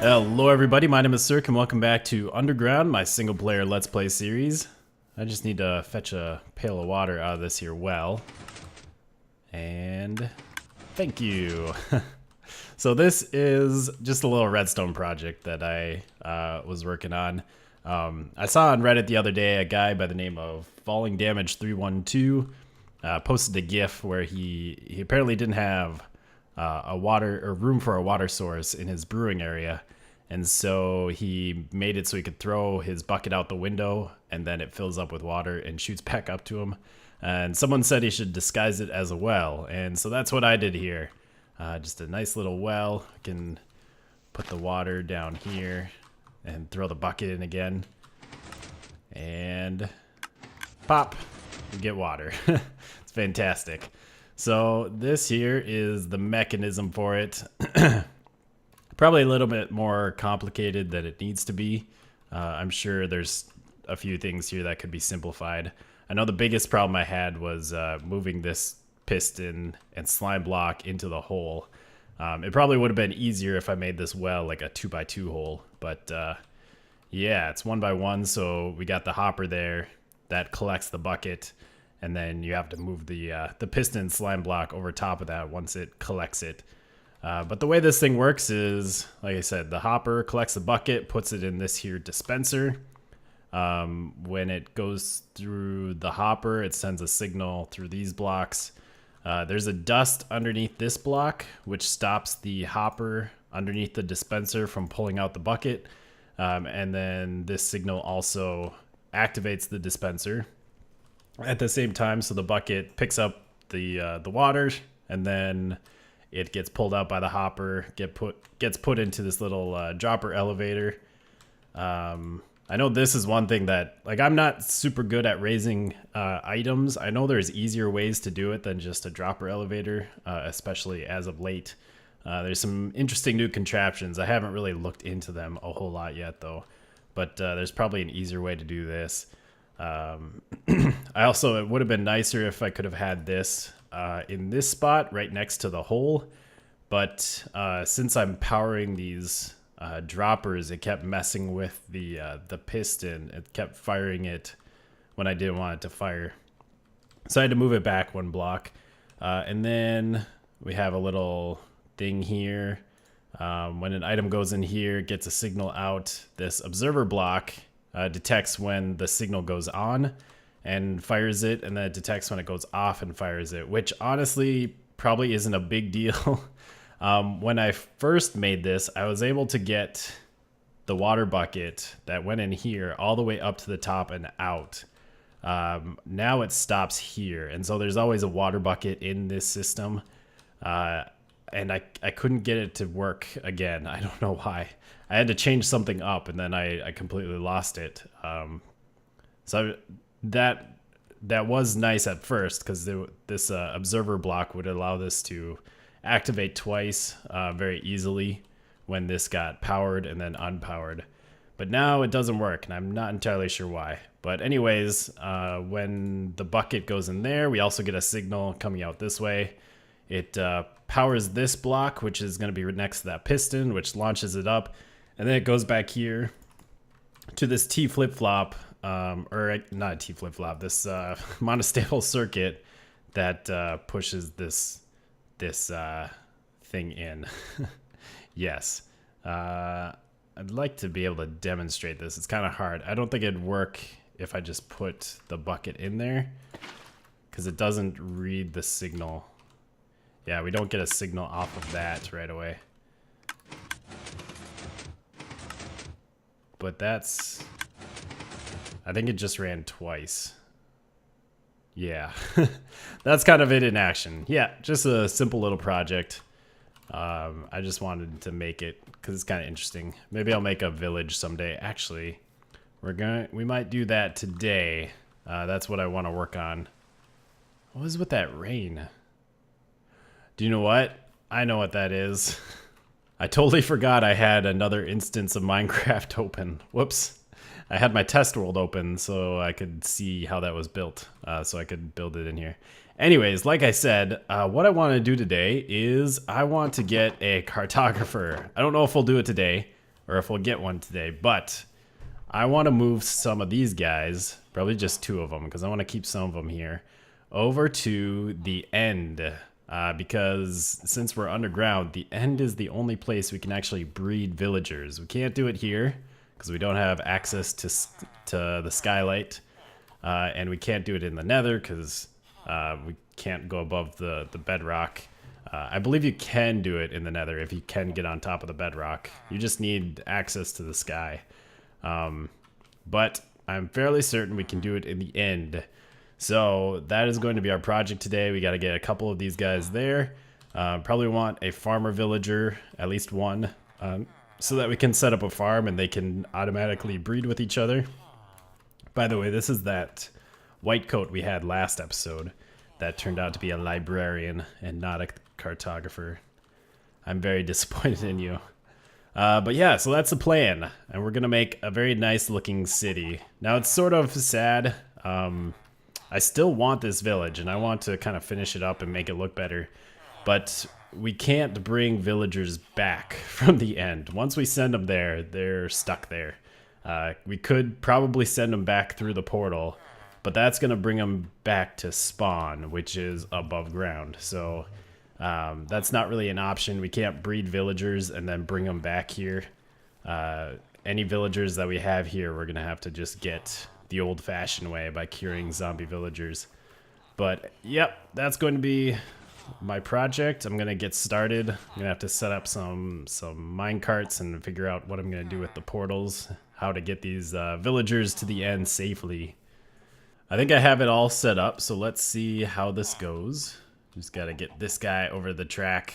Hello everybody, my name is Sirhc and welcome back to Underground, my single player Let's Play series. I just need to fetch a pail of water out of this here well. And thank you. So this is just a little redstone project that I was working on. I saw on Reddit the other day a guy by the name of Falling Damage 312 posted a GIF where he apparently didn't have room for a water source in his brewing area, and so he made it so he could throw his bucket out the window and then it fills up with water and shoots back up to him. And someone said he should disguise it as a well, and so that's what I did here. Just a nice little well. I can put the water down here and throw the bucket in again, and pop, you get water. It's fantastic. So this here is the mechanism for it. Probably a little bit more complicated than it needs to be. I'm sure there's a few things here that could be simplified. I know the biggest problem I had was moving this piston and slime block into the hole. It probably would have been easier if I made this well like a 2x2 hole, but yeah, it's 1x1, so we got the hopper there that collects the bucket, and then you have to move the piston slime block over top of that once it collects it. But the way this thing works is, like I said, the hopper collects the bucket, puts it in this here dispenser. When it goes through the hopper, it sends a signal through these blocks. There's a dust underneath this block, which stops the hopper underneath the dispenser from pulling out the bucket. And then this signal also activates the dispenser at the same time, so the bucket picks up the water, and then it gets pulled out by the hopper, gets put into this little dropper elevator. I know this is one thing that, like, I'm not super good at raising items. I know there's easier ways to do it than just a dropper elevator, especially as of late. There's some interesting new contraptions. I haven't really looked into them a whole lot yet, though. But there's probably an easier way to do this. It would have been nicer if I could have had this in this spot right next to the hole. But since I'm powering these droppers, it kept messing with the piston. It kept firing it when I didn't want it to fire. So I had to move it back one block. And then we have a little thing here. When an item goes in here, it gets a signal out. This observer block detects when the signal goes on and fires it, and then it detects when it goes off and fires it, which honestly probably isn't a big deal. When I first made this, I was able to get the water bucket that went in here all the way up to the top and out. Now it stops here, and so there's always a water bucket in this system. And I couldn't get it to work again. I don't know why. I had to change something up, and then I completely lost it. So that was nice at first, because this observer block would allow this to activate twice very easily when this got powered and then unpowered. But now it doesn't work, and I'm not entirely sure why. But anyways, when the bucket goes in there, we also get a signal coming out this way. It powers this block, which is going to be next to that piston, which launches it up. And then it goes back here to this T flip-flop, or not a T flip-flop, this monostable circuit that pushes this thing in. Yes. I'd like to be able to demonstrate this. It's kind of hard. I don't think it'd work if I just put the bucket in there, because it doesn't read the signal. Yeah, we don't get a signal off of that right away. But that's... I think it just ran twice. Yeah. That's kind of it in action. Yeah, just a simple little project. I just wanted to make it because it's kind of interesting. Maybe I'll make a village someday. Actually, we might do that today. That's what I want to work on. What was with that rain? Do you know what? I know what that is. I totally forgot I had another instance of Minecraft open. Whoops. I had my test world open so I could see how that was built, so I could build it in here. Anyways, like I said, what I want to do today is I want to get a cartographer. I don't know if we'll do it today. or if we'll get one today. But I want to move some of these guys, probably just 2 of them, because I want to keep some of them here, over to the end. Because since we're underground, the end is the only place we can actually breed villagers. We can't do it here because we don't have access to the skylight. And we can't do it in the nether because we can't go above the bedrock. I believe you can do it in the nether if you can get on top of the bedrock. You just need access to the sky. But I'm fairly certain we can do it in the end. So that is going to be our project today. We got to get a couple of these guys there. Probably want a farmer villager, at least one, so that we can set up a farm and they can automatically breed with each other. By the way, this is that white coat we had last episode that turned out to be a librarian and not a cartographer. I'm very disappointed in you. But yeah, so that's the plan. And we're going to make a very nice looking city. Now it's sort of sad. I still want this village and I want to kind of finish it up and make it look better. But we can't bring villagers back from the end. Once we send them there, they're stuck there. We could probably send them back through the portal, but that's going to bring them back to spawn, which is above ground. So that's not really an option. We can't breed villagers and then bring them back here. Any villagers that we have here, we're going to have to just get the old-fashioned way by curing zombie villagers. But yep, that's going to be my project. I'm going to get started. I'm going to have to set up some mine carts and figure out what I'm going to do with the portals, how to get these villagers to the end safely. I think I have it all set up, so let's see how this goes. Just got to get this guy over the track.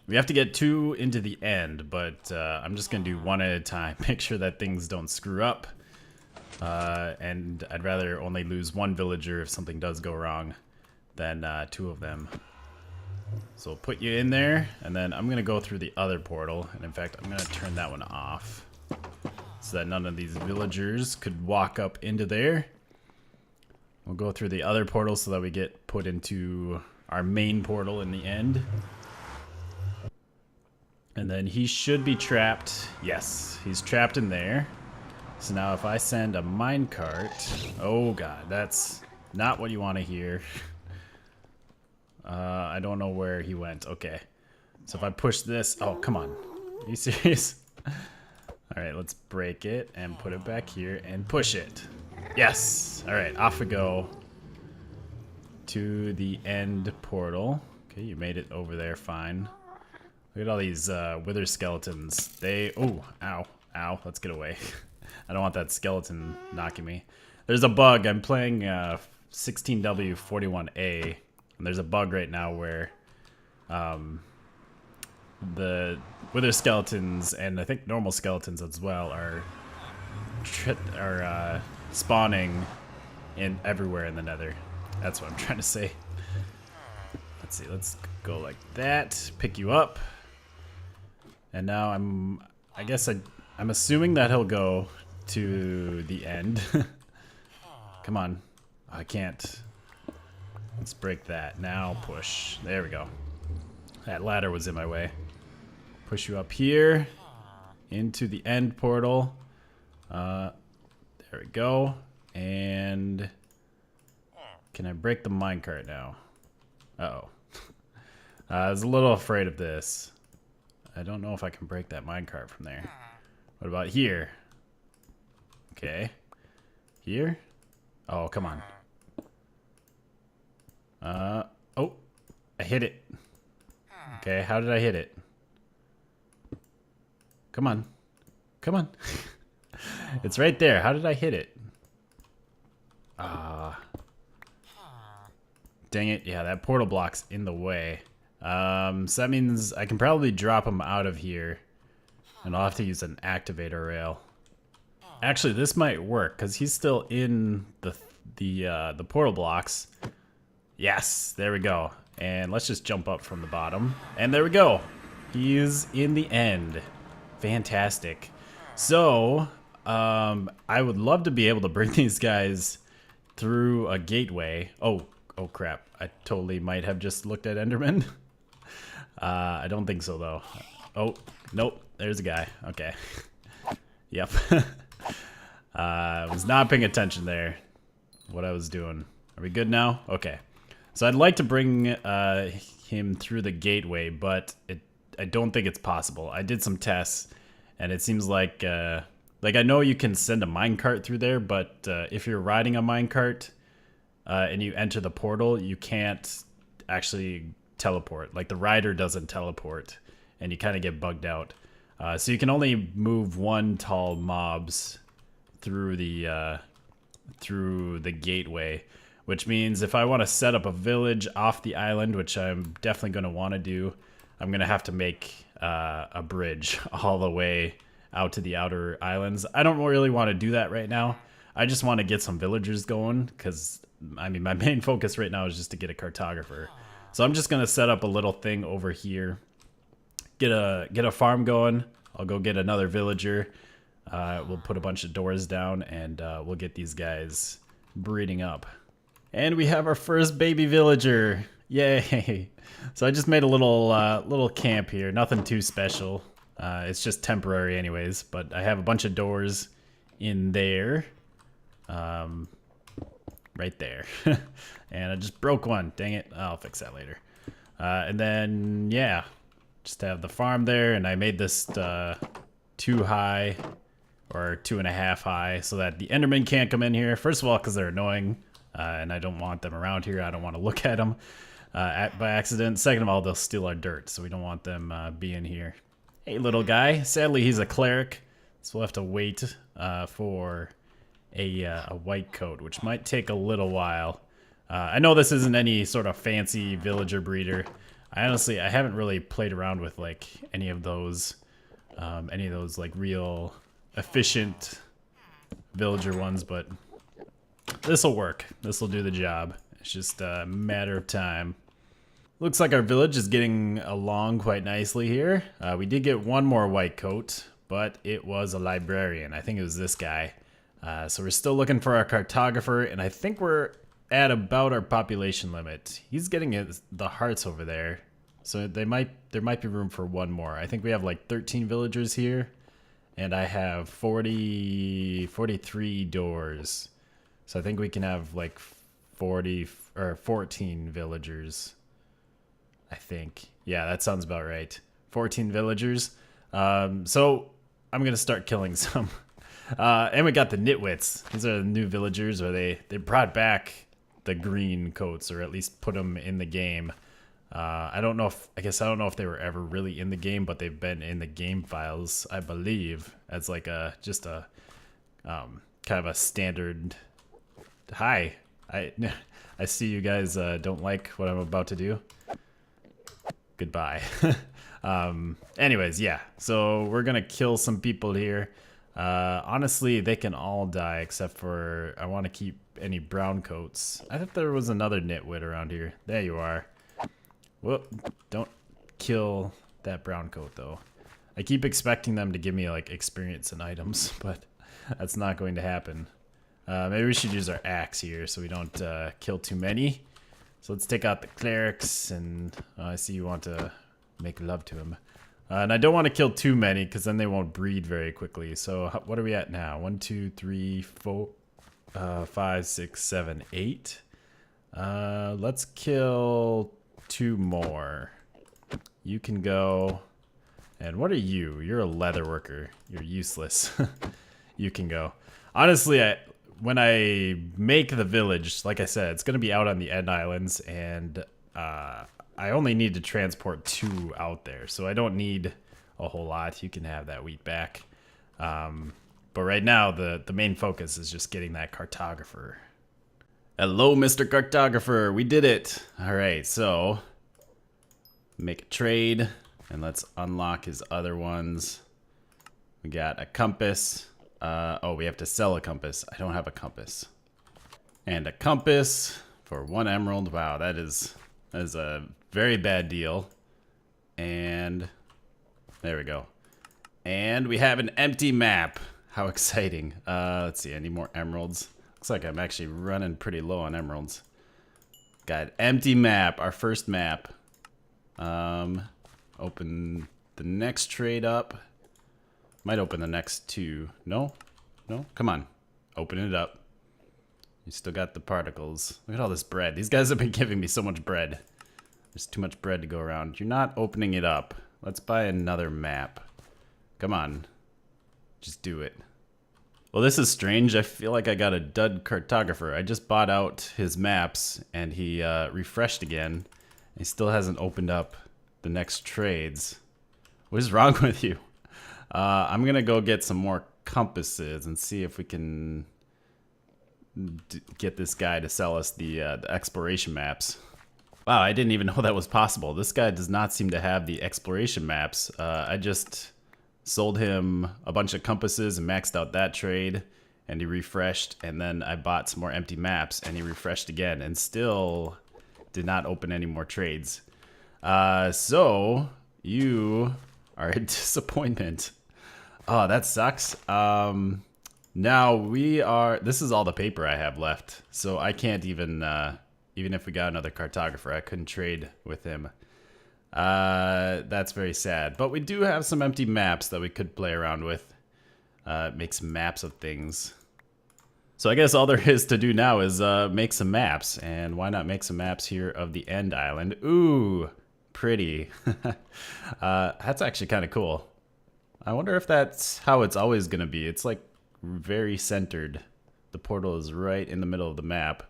We have to get 2 into the end, but I'm just going to do 1 at a time. Make sure that things don't screw up. And I'd rather only lose 1 villager if something does go wrong than 2 of them. So I'll put you in there, and then I'm going to go through the other portal. And in fact, I'm going to turn that one off so that none of these villagers could walk up into there. We'll go through the other portal so that we get put into our main portal in the end. And then he should be trapped. Yes, he's trapped in there. So now if I send a minecart, oh god, that's not what you want to hear. I don't know where he went. Okay, so if I push this, oh come on, are you serious? All right, let's break it and put it back here and push it. Yes. All right, off we go to the end portal. Okay, you made it over there fine. Look at all these wither skeletons. They, oh, ow, ow, let's get away. I don't want that skeleton knocking me. There's a bug. I'm playing 16W41A, and there's a bug right now where the wither skeletons and I think normal skeletons as well are spawning in everywhere in the nether. That's what I'm trying to say. Let's see. Let's go like that. Pick you up. And now I'm assuming that he'll go to the end. Come on. I can't. Let's break that. Now push. There we go. That ladder was in my way. Push you up here into the end portal. There we go. And can I break the minecart now? Uh-oh. I was a little afraid of this. I don't know if I can break that minecart from there. What about here? Okay. Here? Oh, come on. Oh, I hit it. Okay, how did I hit it? Come on. Come on. It's right there. How did I hit it? Dang it. Yeah, that portal block's in the way. So that means I can probably drop him out of here. And I'll have to use an activator rail. Actually, this might work because he's still in the portal blocks. Yes, there we go. And let's just jump up from the bottom. And there we go. He's in the end. Fantastic. So, I would love to be able to bring these guys through a gateway. Oh crap. I totally might have just looked at Enderman. I don't think so though. Oh, nope. There's a guy. Okay. Yep. I was not paying attention there. What I was doing. Are we good now? Okay. So I'd like to bring him through the gateway, but I don't think it's possible. I did some tests, and it seems like I know you can send a minecart through there, but if you're riding a minecart and you enter the portal, you can't actually teleport. Like the rider doesn't teleport, and you kind of get bugged out. So you can only move one tall mobs through the gateway, which means if I want to set up a village off the island, which I'm definitely going to want to do, I'm going to have to make a bridge all the way out to the outer islands. I don't really want to do that right now. I just want to get some villagers going because, I mean, my main focus right now is just to get a cartographer. So I'm just going to set up a little thing over here, get a farm going. I'll go get another villager. We'll put a bunch of doors down, and we'll get these guys breeding up. And we have our first baby villager. Yay. So I just made a little camp here. Nothing too special. It's just temporary anyways, but I have a bunch of doors in there. Right there. And I just broke one. Dang it. I'll fix that later. And then, yeah, just have the farm there, and I made this 2 high or 2.5 high so that the Endermen can't come in here. First of all, because they're annoying, and I don't want them around here. I don't want to look at them by accident. Second of all, they'll steal our dirt, so we don't want them being here. Hey, little guy. Sadly, he's a cleric, so we'll have to wait for a white coat, which might take a little while. I know this isn't any sort of fancy villager breeder. I haven't really played around with like any of those like real efficient villager ones, but this will work. This will do the job. It's just a matter of time. Looks like our village is getting along quite nicely here. We did get one more white coat, but it was a librarian. I think it was this guy. So we're still looking for our cartographer, and I think we're at about our population limit. He's getting the hearts over there, so there might be room for one more. I think we have like 13 villagers here, and I have 43 doors. So I think we can have like 40 or 14 villagers. I think. Yeah, that sounds about right. 14 villagers. So I'm gonna start killing some. And we got the nitwits. These are the new villagers, or they brought back the green coats, or at least put them in the game. I don't know if they were ever really in the game, but they've been in the game files, I believe, as like just a kind of a standard. Hi, I see you guys don't like what I'm about to do. Goodbye. Anyways, yeah. So we're gonna kill some people here. Honestly, they can all die except for I want to keep any brown coats. I thought there was another nitwit around here. There you are. Well, don't kill that brown coat though. I keep expecting them to give me like experience and items, but that's not going to happen. Maybe we should use our axe here so we don't kill too many. So let's take out the clerics, and I see you want to make love to him. And I don't want to kill too many because then they won't breed very quickly. So what are we at now? 1, 2, 3, 4, 5, 6, 7, 8. Let's kill 2 more. You can go. And what are you? You're a leather worker. You're useless. You can go. Honestly, when I make the village, like I said, it's going to be out on the End Islands, and I only need to transport 2 out there, so I don't need a whole lot. You can have that wheat back. But right now, the main focus is just getting that cartographer. Hello, Mr. Cartographer. We did it. All right, so make a trade, and let's unlock his other ones. We got a compass. Oh, we have to sell a compass. I don't have a compass. And a compass for 1 emerald. Wow, that is a very bad deal. And there we go. And we have an empty map. How exciting. Let's see, any more emeralds? Looks like I'm actually running pretty low on emeralds. Got an empty map, our first map. Open the next trade up. Might open the next 2. No? No? Come on. Open it up. You still got the particles. Look at all this bread. These guys have been giving me so much bread. There's too much bread to go around. You're not opening it up. Let's buy another map. Come on. Just do it. Well, this is strange. I feel like I got a dud cartographer. I just bought out his maps, and he refreshed again. He still hasn't opened up the next trades. What is wrong with you? I'm gonna go get some more compasses and see if we can get this guy to sell us the exploration maps. Wow, I didn't even know that was possible. This guy does not seem to have the exploration maps. I just sold him a bunch of compasses and maxed out that trade, and he refreshed, and then I bought some more empty maps, and he refreshed again, and still did not open any more trades. So you are a disappointment. Oh, that sucks. Now this is all the paper I have left, so I can't even if we got another cartographer, I couldn't trade with him. That's very sad, but we do have some empty maps that we could play around with. Make some maps of things. So I guess all there is to do now is make some maps, and why not make some maps here of the end island? Ooh, pretty. That's actually kind of cool. I wonder if that's how it's always gonna be. It's like very centered. The portal is right in the middle of the map.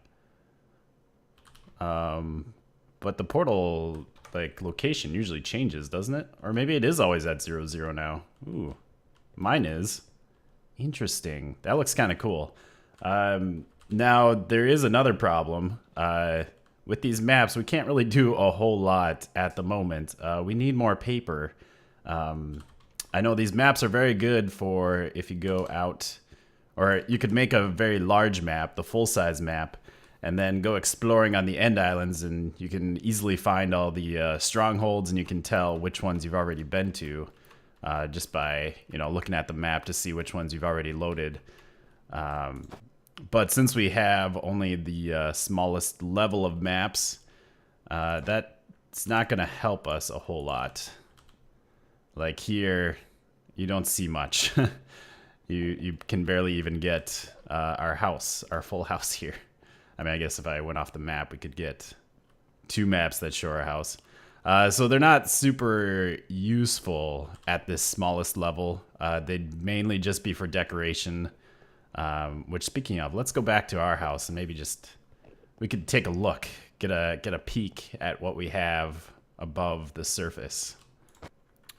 But the portal like location usually changes, doesn't it? Or maybe it is always at 0, 0 now. Ooh, mine is. Interesting. That looks kind of cool. Now there is another problem. With these maps, we can't really do a whole lot at the moment. We need more paper. I know these maps are very good for if you go out, or you could make a very large map, the full-size map, and then go exploring on the end islands, and you can easily find all the strongholds, and you can tell which ones you've already been to just by looking at the map to see which ones you've already loaded. But since we have only the smallest level of maps, that's not going to help us a whole lot. Like here, you don't see much. You can barely even get our full house here. I mean, I guess if I went off the map, we could get 2 maps that show our house. So they're not super useful at this smallest level. They'd mainly just be for decoration. Which, speaking of, let's go back to our house and maybe we could take a look, get a peek at what we have above the surface.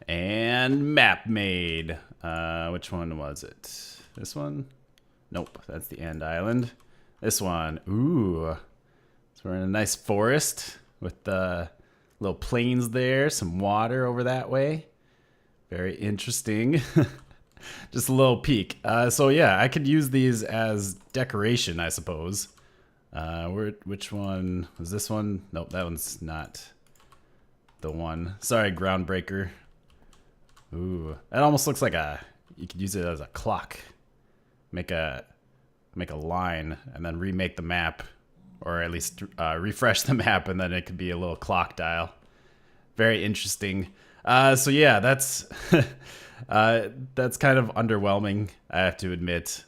And map made. Which one was it? This one? Nope, that's the end island. This one, ooh. So we're in a nice forest with little plains there, some water over that way. Very interesting. Just a little peek. So yeah, I could use these as decoration, I suppose. Which one was this one? Nope, that one's not the one. Sorry, Groundbreaker. Ooh, that almost looks like you could use it as a clock. Make a line and then remake the map, or at least refresh the map, and then it could be a little clock dial. Very interesting. So yeah, that's that's kind of underwhelming, I have to admit.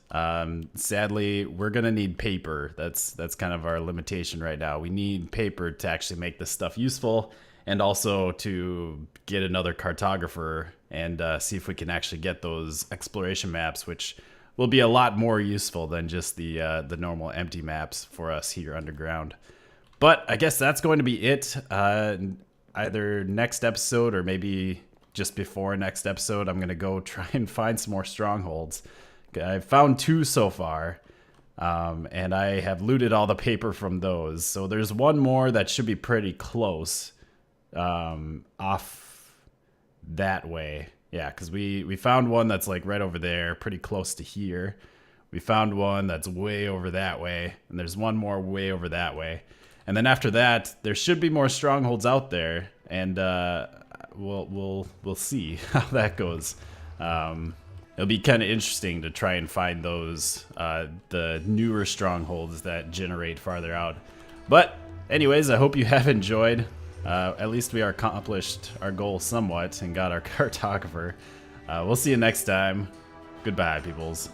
Sadly, we're gonna need paper. That's kind of our limitation right now. We need paper to actually make this stuff useful, and also to get another cartographer and see if we can actually get those exploration maps, which will be a lot more useful than just the normal empty maps for us here underground. But I guess that's going to be it. Either next episode or maybe just before next episode, I'm going to go try and find some more strongholds. I've found 2 so far, and I have looted all the paper from those. So there's one more that should be pretty close off that way. Yeah, because we found one that's like right over there, pretty close to here. We found one that's way over that way, and there's one more way over that way. And then after that, there should be more strongholds out there, and we'll see how that goes. It'll be kind of interesting to try and find those the newer strongholds that generate farther out. But anyways, I hope you have enjoyed. At least we accomplished our goal somewhat and got our cartographer. We'll see you next time. Goodbye, peoples.